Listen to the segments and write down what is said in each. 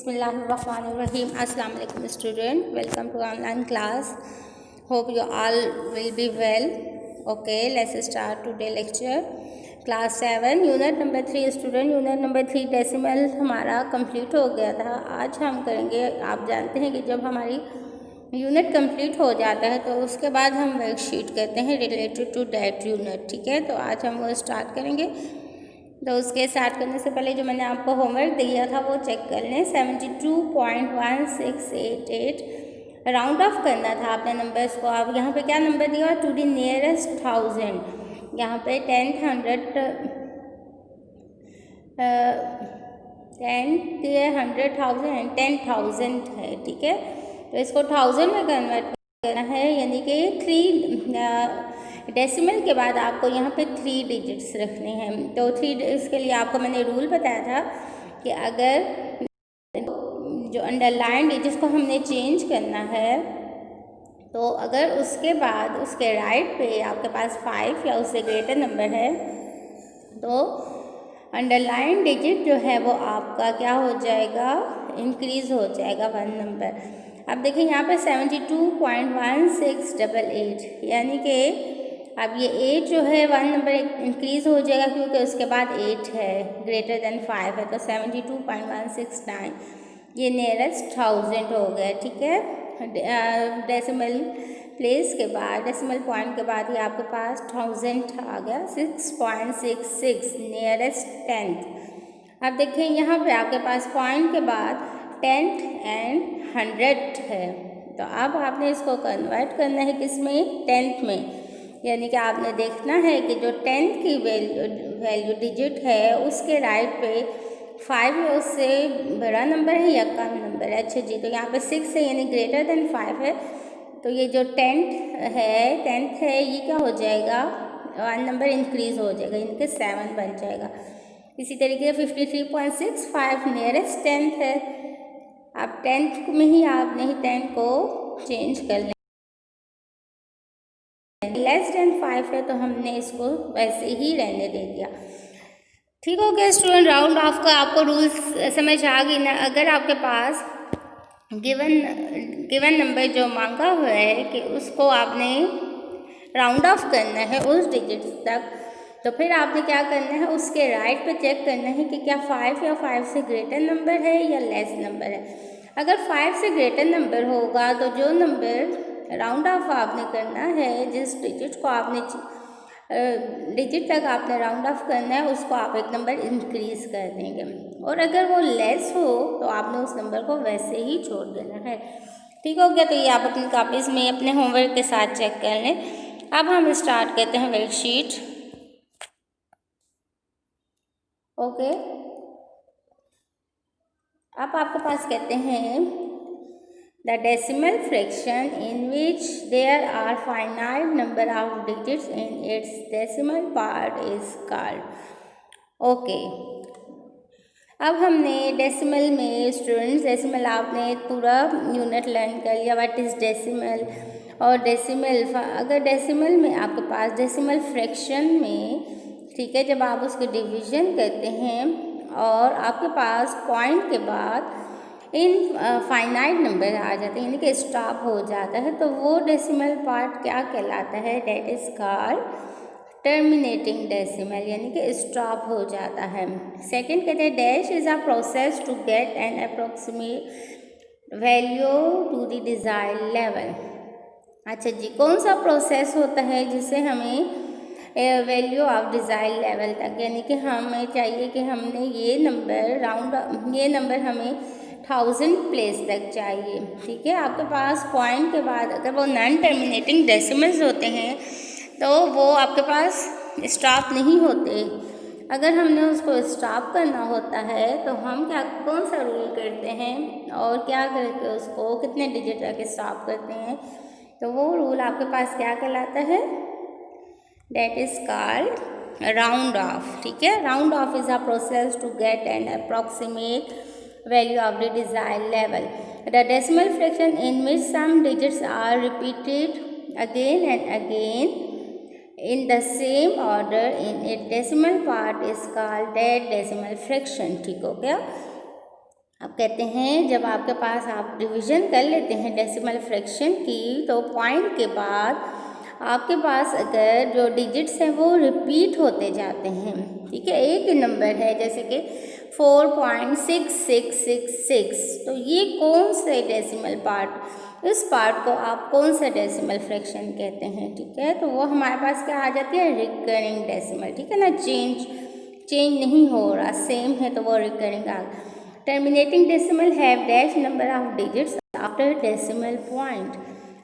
Bismillahirrahmanirrahim. Assalamu alaikum student. Welcome to online class. Hope you all will be well. Okay, let's start today lecture. Class 7 unit number 3 student. Unit number 3 decimal हमारा complete हो गया था. आज हम करेंगे, आप जानते हैं कि जब हमारी यूनिट कंप्लीट हो जाता है तो उसके बाद हम वर्कशीट करते हैं रिलेटेड टू दैट यूनिट. ठीक है, तो आज हम वो स्टार्ट करेंगे. तो उसके स्टार्ट करने से पहले जो मैंने आपको होमवर्क दिया था वो चेक कर लें. 72.1688 राउंड ऑफ करना था आपने नंबर्स को. आप यहाँ पे क्या नंबर दिया, टू द नियरेस्ट 1000. यहाँ पे 10 100 100,000 एंड 10,000 है. ठीक है, तो इसको 1000 में कन्वर्ट करना है, यानी कि 3 डेसिमल के बाद आपको यहाँ पे 3 डिजिट्स रखने हैं. तो 3 इसके लिए आपको मैंने रूल बताया था कि अगर जो अंडरलाइन डिजिट्स को हमने चेंज करना है तो अगर उसके बाद उसके राइट पे आपके पास 5 या उससे ग्रेटर नंबर है तो अंडरलाइन डिजिट जो है वो आपका क्या हो जाएगा, इंक्रीज़ हो जाएगा 1 नंबर. अब देखिए यहाँ पे 72.1688 यानी कि अब ये 8 जो है 1 नंबर इंक्रीज़ हो जाएगा क्योंकि उसके बाद 8 है, ग्रेटर देन 5 है. तो 72.169 ये नियरेस्ट 1000 हो गया. ठीक है, डेसिमल प्लेस के बाद, डेसिमल पॉइंट के बाद ये आपके पास 1000 आ गया. 6.66 नियरेस्ट 10th. अब देखिए यहाँ पे आपके पास पॉइंट के बाद 10th एंड 100 है. तो अब आपने इसको कन्वर्ट करना है किस में, 10th में. यानी कि आपने देखना है कि जो 10th की वैल्यू डिजिट है उसके राइट पे 5 या उससे बड़ा नंबर है या कम नंबर है. अच्छा जी, तो यहाँ पे 6 है यानी ग्रेटर देन 5 है. तो ये जो 10th है ये क्या हो जाएगा, 1 नंबर इंक्रीज़ हो जाएगा, यानी कि 7 बन जाएगा. इसी तरीके से 53.65 नियरेस्ट 10th है. अब 10th में ही आपने 10 को चेंज कर लें. लेस देन 5 है तो हमने इसको वैसे ही रहने दे दिया. ठीक हो गया स्टूडेंट. राउंड ऑफ का आपको रूल्स समझ आ गई ना. अगर आपके पास गिवन नंबर जो मांगा हुआ है कि उसको आपने राउंड ऑफ करना है उस डिजिट्स तक, तो फिर आपने क्या करना है, उसके राइट पे चेक करना है कि क्या 5 या 5 से ग्रेटर नंबर है या लेस नंबर है. अगर 5 से ग्रेटर नंबर होगा तो जो नंबर राउंड ऑफ आपने करना है, जिस डिजिट को आपने डिजिट तक आपने राउंड ऑफ करना है उसको आप 1 नंबर इंक्रीज़ कर देंगे. और अगर वो लेस हो तो आपने उस नंबर को वैसे ही छोड़ देना है. ठीक हो गया. तो ये आप अपनी कॉपीज़ में अपने होमवर्क के साथ चेक कर लें. अब हम स्टार्ट करते हैं वर्कशीट. ओके, अब आपके पास कहते हैं the decimal fraction in which there are finite number of digits in its decimal part is called. Okay, अब हमने डेसिमल में स्टूडेंट्स, डेसिमल आपने पूरा यूनिट लर्न कर लिया, व्हाट इज़ डेसिमल. और डेसिमल, अगर डेसिमल में आपके पास डेसिमल फ्रैक्शन में, ठीक है, जब आप उसके डिवीज़न करते हैं और आपके पास पॉइंट के बाद इन फाइनाइट नंबर आ जाते हैं यानी कि स्टॉप हो जाता है, तो वो डेसिमल पार्ट क्या कहलाता है, that is called terminating decimal, यानी कि स्टॉप हो जाता है. सेकंड कहते हैं dash is a process to get an approximate value to the desired level. अच्छा जी, कौन सा प्रोसेस होता है जिससे हमें वैल्यू ऑफ डिज़ायर्ड लेवल तक, यानी कि हमें चाहिए कि हमने ये नंबर हमें 1000 प्लेस तक चाहिए. ठीक है, आपके पास पॉइंट के बाद अगर वो नॉन टर्मिनेटिंग डेसिमल्स होते हैं तो वो आपके पास स्टॉप नहीं होते. अगर हमने उसको स्टॉप करना होता है तो हम कौन सा रूल करते हैं और क्या करके उसको कितने डिजिट तक स्टॉप करते हैं, तो वो रूल आपके पास क्या कहलाता है, that is called round off. ठीक है, round off is a process to get an approximate value of the desired level. The decimal fraction in which some digits are repeated again and again in the same order in its decimal part is called that decimal fraction. ठीक हो गया. अब कहते हैं जब आपके पास आप revision कर लेते हैं डेसिमल फ्रैक्शन की, तो पॉइंट के बाद आपके पास अगर जो डिजिट्स हैं वो रिपीट होते जाते हैं, ठीक है। एक नंबर है जैसे कि 4.6666, तो ये कौन से डेसिमल पार्ट, इस पार्ट को आप कौन सा डेसिमल फ्रैक्शन कहते हैं, ठीक है। तो वो हमारे पास क्या आ जाती है, रिकरिंग डेसिमल, ठीक है ना। चेंज नहीं हो रहा, सेम है तो वो रिकरिंग आ गया। Terminating decimal have dash number of digits after decimal point.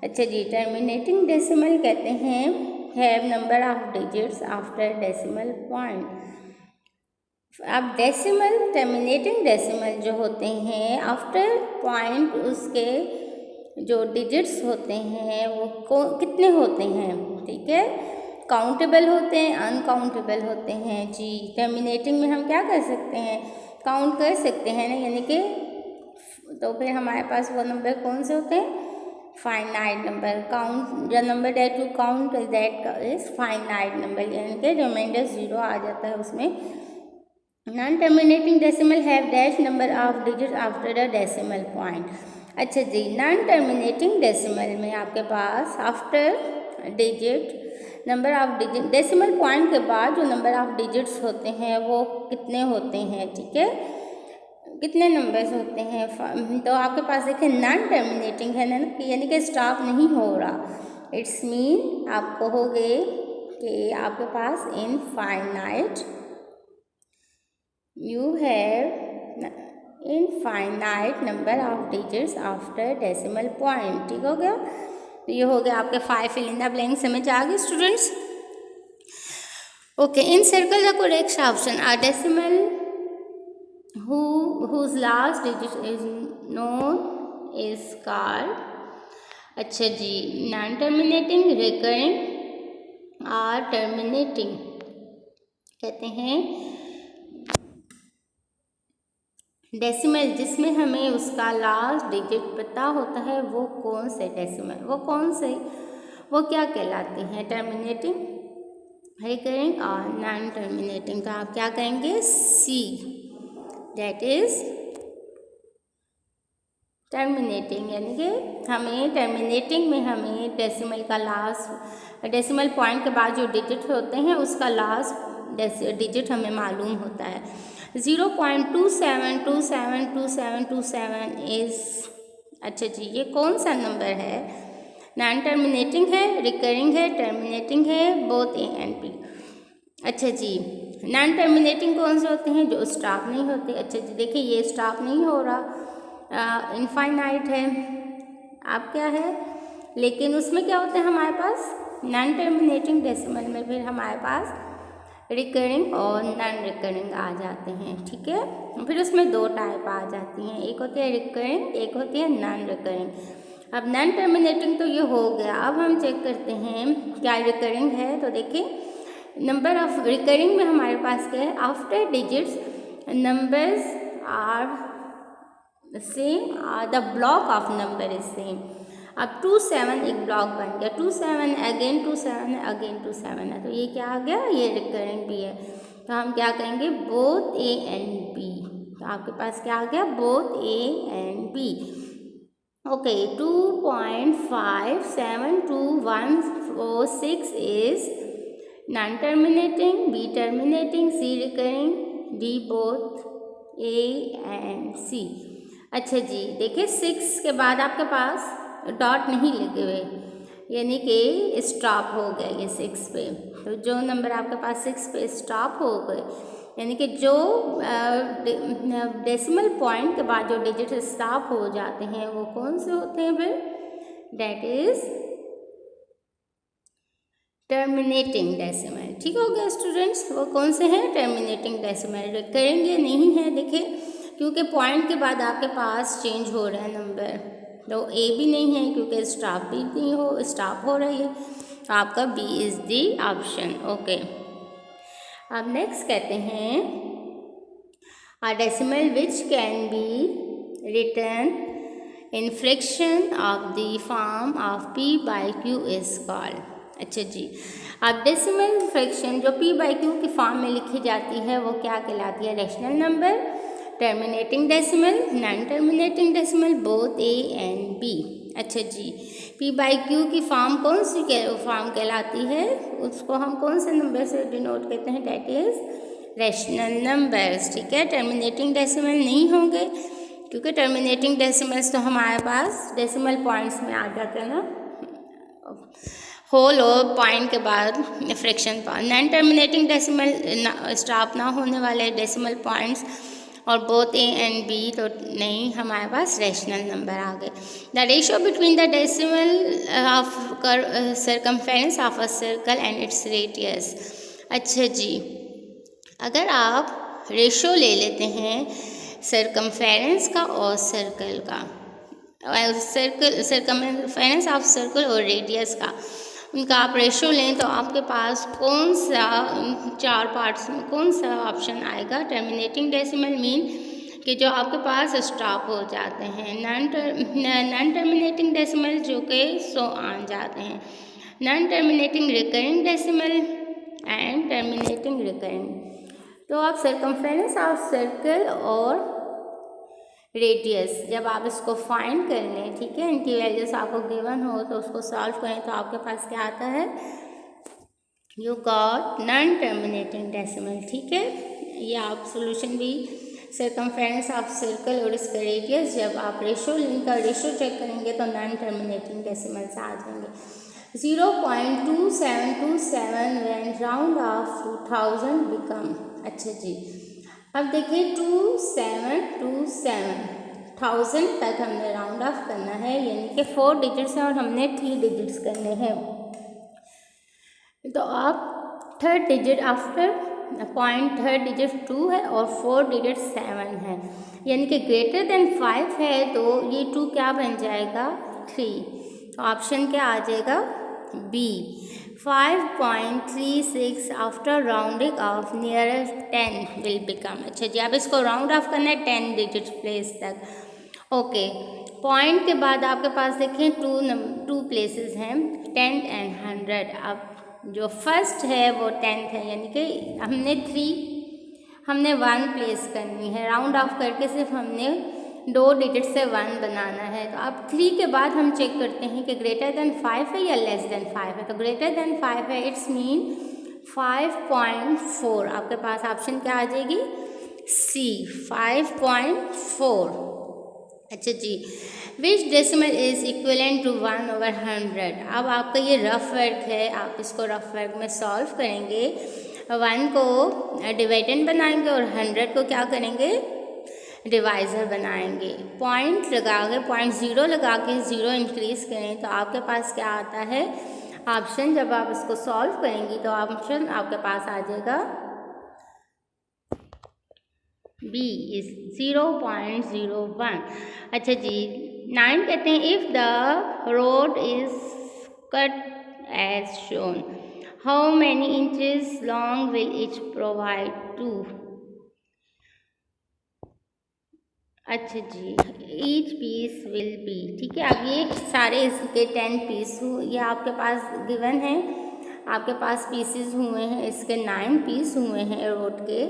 अच्छा जी, टर्मिनेटिंग डेसिमल कहते हैं have number of digits after decimal point. अब डेसिमल, टर्मिनेटिंग डेसिमल जो होते हैं आफ्टर पॉइंट, उसके जो डिजिट्स होते हैं वो कितने होते हैं, ठीक है। काउंटेबल होते हैं, अनकाउंटेबल होते हैं जी। टर्मिनेटिंग में हम क्या कर सकते हैं, काउंट कर सकते हैं ना, यानी कि तो फिर हमारे पास वो नंबर कौन से होते हैं, finite number. Count the number that to count that is finite number, यानी कि रिमाइंडर 0 आ जाता है उसमें। Non terminating decimal have dash number of digit after the decimal point. अच्छा जी, नॉन टर्मिनेटिंग डेसिमल में आपके पास after digit number of digit, decimal point के बाद जो नंबर ऑफ डिजिट्स होते हैं वो कितने होते हैं, ठीक है, कितने नंबर्स होते हैं। तो आपके पास देखिए नॉन टर्मिनेटिंग है ना, यानी कि स्टॉप नहीं हो रहा। इट्स मीन आप कहोगे कि आपके पास infinite, you have infinite number of digits after decimal point, ठीक हो गया। तो ये हो गया आपके 5 फिल इन द ब्लैंक। समझ आ गई students? Okay, encircle the correct option are decimal whose last digit is known is called, अच्छा जी, नॉन टर्मिनेटिंग, रिकरिंग और टर्मिनेटिंग कहते हैं डेसिमल जिसमें हमें उसका लास्ट डिजिट पता होता है। वो कौन से डेसिमल, वो क्या कहलाते हैं, टर्मिनेटिंग, रिकरिंग और नॉन टर्मिनेटिंग। तो आप क्या कहेंगे, सी, दैट इज टर्मिनेटिंग, यानी कि हमें टर्मिनेटिंग में हमें डेसिमल का लास्ट, डेसिमल पॉइंट के बाद जो डिजिट होते हैं उसका लास्ट डिजिट हमें मालूम होता है। 0.27272727 इज, अच्छा जी, ये कौन सा नंबर है, नॉन टर्मिनेटिंग है, रिकरिंग है, टर्मिनेटिंग है, बोथ ए एंड बी। अच्छा जी, नॉन टर्मिनेटिंग कौन से होते हैं, जो स्टॉप नहीं होते। अच्छा जी, देखिए ये स्टॉप नहीं हो रहा, इनफाइनाइट है, आप क्या है, लेकिन उसमें क्या होता है हमारे पास, नॉन टर्मिनेटिंग डेसिमल में फिर हमारे पास रिकरिंग और नॉन रिकरिंग आ जाते हैं, ठीक है। फिर उसमें 2 टाइप आ जाती हैं, एक होती है रिकरिंग, एक होती है नॉन रिकरिंग। अब नॉन टर्मिनेटिंग तो ये हो गया। अब हम चेक करते हैं क्या रिकरिंग है। तो देखिए नंबर ऑफ रिकरिंग में हमारे पास क्या है, after digits numbers are same, the block of number is same. अब 27 एक ब्लॉक बन गया, 27 अगेन 27 है, अगेन 27 है, तो ये क्या आ गया, ये रिकरिंग भी है। तो हम क्या कहेंगे, बोथ ए एंड बी। तो आपके पास क्या आ गया, both A and B. Okay, 2.572146 is non terminating, B terminating, C recurring, D both A and C. अच्छा जी, देखिए 6 के बाद आपके पास डॉट नहीं लगे हुए, यानी कि स्टॉप हो गया ये 6 पे। तो जो नंबर आपके पास 6 पे स्टॉप हो गए, यानी कि जो डेसिमल पॉइंट के बाद जो डिजिट स्टॉप हो जाते हैं वो कौन से होते हैं फिर, दैट इज टर्मिनेटिंग डेसिमल। ठीक हो गया स्टूडेंट्स, वो कौन से हैं, टर्मिनेटिंग डेसिमल। करेंगे नहीं है, देखिए क्योंकि पॉइंट के बाद आपके पास चेंज हो रहा है नंबर, तो ए भी नहीं है क्योंकि स्टॉप भी नहीं हो, स्टॉप हो रही है, तो आपका B is the option. Okay, अब नेक्स्ट कहते हैं a decimal which can be written in fraction of the form of p by q is called। अच्छा जी, अब डेसिमल फ्रैक्शन जो p by q की फॉर्म में लिखी जाती है वो क्या कहलाती है, rational number, terminating decimal, non terminating decimal, both A and B. अच्छा जी, पी बाई क्यू की फॉर्म कौन सी फॉर्म कहलाती है, उसको हम कौन से नंबर से डिनोट करते हैं, डेट इज रैशनल नंबर्स। ठीक है, टर्मिनेटिंग डेसिमल नहीं होंगे क्योंकि टर्मिनेटिंग डेसिमल्स तो हमारे पास डेसिमल पॉइंट्स में आ जाते हैं ना, होल और पॉइंट के बाद fraction point. Non terminating decimal stop ना होने वाले डेसिमल पॉइंट्स और बोथ ए एंड बी तो नहीं, हमारे पास रैशनल नंबर आ गए। The ratio between the decimal of circumference of a circle and its radius. अच्छा जी, अगर आप रेशियो ले लेते हैं सर्कमफेरेंस का और सर्कल का, सर्कमफेरेंस ऑफ सर्कल और रेडियस का, उनका आप रेशियो लें तो आपके पास कौन सा चार पार्ट्स में कौन सा ऑप्शन आएगा, टर्मिनेटिंग डेसिमल मीन कि जो आपके पास स्टॉप हो जाते हैं, नॉन टर्मिनेटिंग डेसिमल जो कि सो आन जाते हैं, non terminating recurring decimal and terminating recurring. तो आप सर्कमफेरेंस ऑफ सर्कल और रेडियस जब आप इसको फाइंड कर लें, ठीक है, इनकी वैल्यूज आपको गिवन हो तो उसको सॉल्व करें तो आपके पास क्या आता है, you got non terminating decimal. ठीक है, ये आप सोल्यूशन भी सर्कमफेरेंस ऑफ सर्कल और इसका रेडियस जब आप रेशियो इनका रेशियो चेक करेंगे तो नॉन टर्मिनेटिंग डेसिमल से आ जाएंगे। 0.2727 व्हेन राउंड ऑफ 2000 बिकम। अच्छा जी, अब देखिए 2727 तक हमने राउंड ऑफ करना है, यानी कि 4 डिजिट्स हैं और हमने 3 डिजिट्स करने हैं। तो आप third digit after point, third digit 2 है और 4 डिजिट 7 है, यानी कि ग्रेटर देन 5 है तो ये 2 क्या बन जाएगा, 3। तो ऑप्शन क्या आ जाएगा, B 5.36 after rounding off near 10 will become. अच्छा जी, अब इसको राउंड ऑफ करना है 10 डिजिट प्लेस तक। ओके, पॉइंट के बाद आपके पास देखें 2 प्लेसेस हैं, 10 एंड 100। अब जो फर्स्ट है वो 10th है, यानी कि हमने 1 प्लेस करनी है, राउंड ऑफ करके सिर्फ हमने 2 डिजिट से 1 बनाना है। तो अब 3 के बाद हम चेक करते हैं कि ग्रेटर देन 5 है या लेस देन 5 है। तो ग्रेटर देन 5 है, इट्स मीन 5.4। आपके पास ऑप्शन क्या आ जाएगी, सी 5.4। अच्छा जी, विच डेसिमल इज इक्विवेलेंट टू 1/100। अब आपका ये रफ वर्क है, आप इसको रफ वर्क में सॉल्व करेंगे, 1 को डिवाइडेंड बनाएंगे और 100 को क्या करेंगे, डिवाइज़र बनाएंगे। पॉइंट लगा के 0.0 लगा के 0 इंक्रीज़ करें तो आपके पास क्या आता है ऑप्शन। जब आप इसको सॉल्व करेंगी तो ऑप्शन आपके पास आ जाएगा बी इज 0.01। अच्छा जी, 9 कहते हैं if the road is cut as shown, how many inches long will it provide to. अच्छा जी, ईच पीस विल बी। ठीक है, अब ये सारे इसके 10 पीस ये आपके पास गिवन है, आपके पास पीसेस हुए हैं, इसके 9 पीस हुए हैं रोड के।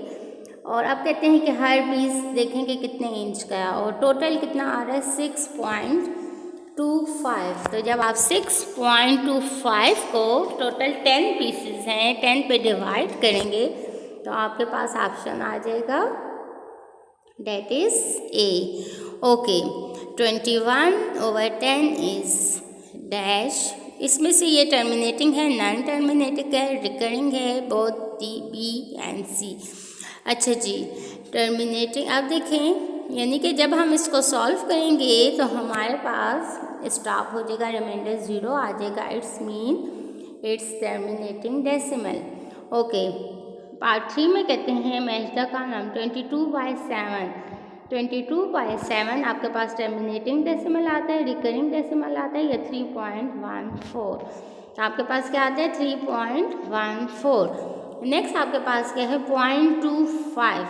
और अब कहते हैं कि हर पीस देखेंगे कितने इंच का है और टोटल कितना आ रहा है 6.25। तो जब आप 6.25 को टोटल 10 पीसेस हैं 10 पे डिवाइड करेंगे तो आपके पास ऑप्शन आ जाएगा, that is A. Okay, 21/10 is dash। इसमें से ये टर्मिनेटिंग है, नॉन टर्मिनेटिंग है, रिकरिंग है, both D, B and C। अच्छा जी, टर्मिनेटिंग अब देखें, यानी कि जब हम इसको सॉल्व करेंगे तो हमारे पास स्टॉप हो जाएगा, रिमाइंडर 0 आ जाएगा, it's mean it's terminating decimal. Okay, part 3 में कहते हैं मैच द कॉलम 22/7। 22/7 आपके पास टर्मिनेटिंग डेसिमल आता है, रिकरिंग डेसिमल आता है या 3.14। तो आपके पास क्या आता है 3.14। नेक्स्ट आपके पास क्या है 0.25।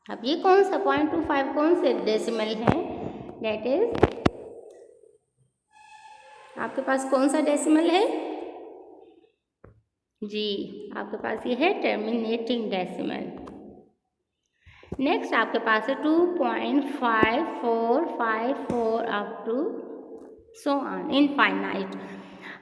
अब ये कौन सा 0.25 कौन से डेसिमल है, डेट इज आपके पास कौन सा डेसिमल है जी, आपके पास ये है टर्मिनेटिंग डेसिमल। नेक्स्ट आपके पास है 2.5454 up to so on infinite.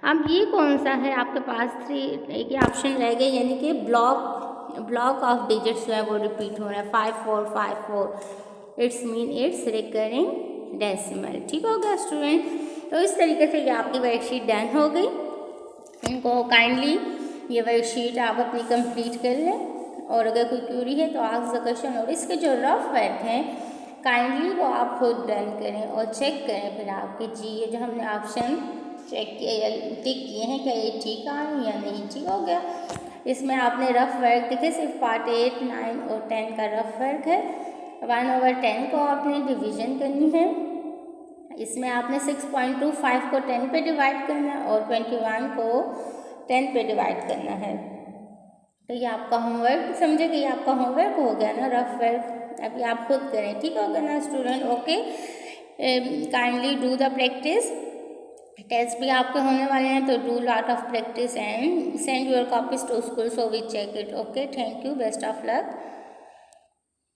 अब ये कौन सा है आपके पास, एक ही ऑप्शन रह गए, यानी कि ब्लॉक ऑफ डिजिट्स जो है वो रिपीट हो रहा है 5454। It's mean it's recurring decimal. ठीक हो गया स्टूडेंट। तो इस तरीके से ये आपकी वर्कशीट डन हो गई। इनको काइंडली ये वर्कशीट आप अपनी कंप्लीट कर लें, और अगर कोई क्यूरी है तो आस्क द क्वेश्चन, और इसके जो रफ वर्क हैं काइंडली वो आप खुद रन करें और चेक करें फिर आपके जी ये जो हमने ऑप्शन चेक किए या टिक किए हैं क्या ये ठीक आए या नहीं। ठीक हो गया। इसमें आपने रफ वर्क देखे, सिर्फ पार्ट 8, 9 और 10 का रफ वर्क है। 1/10 को आपने डिवीजन करनी है। इसमें आपने 6.25 को 10 पे डिवाइड करना है और 21 को 10 पे डिवाइड करना है। तो ये आपका होमवर्क समझे कि ये आपका होमवर्क हो गया ना, रफ वर्क। अभी आप खुद करें। ठीक हो गया ना student. Okay, kindly do the practice. Test भी आपके होने वाले हैं, तो do lot of practice and send your copies to school so we check it. Okay, thank you, best of luck.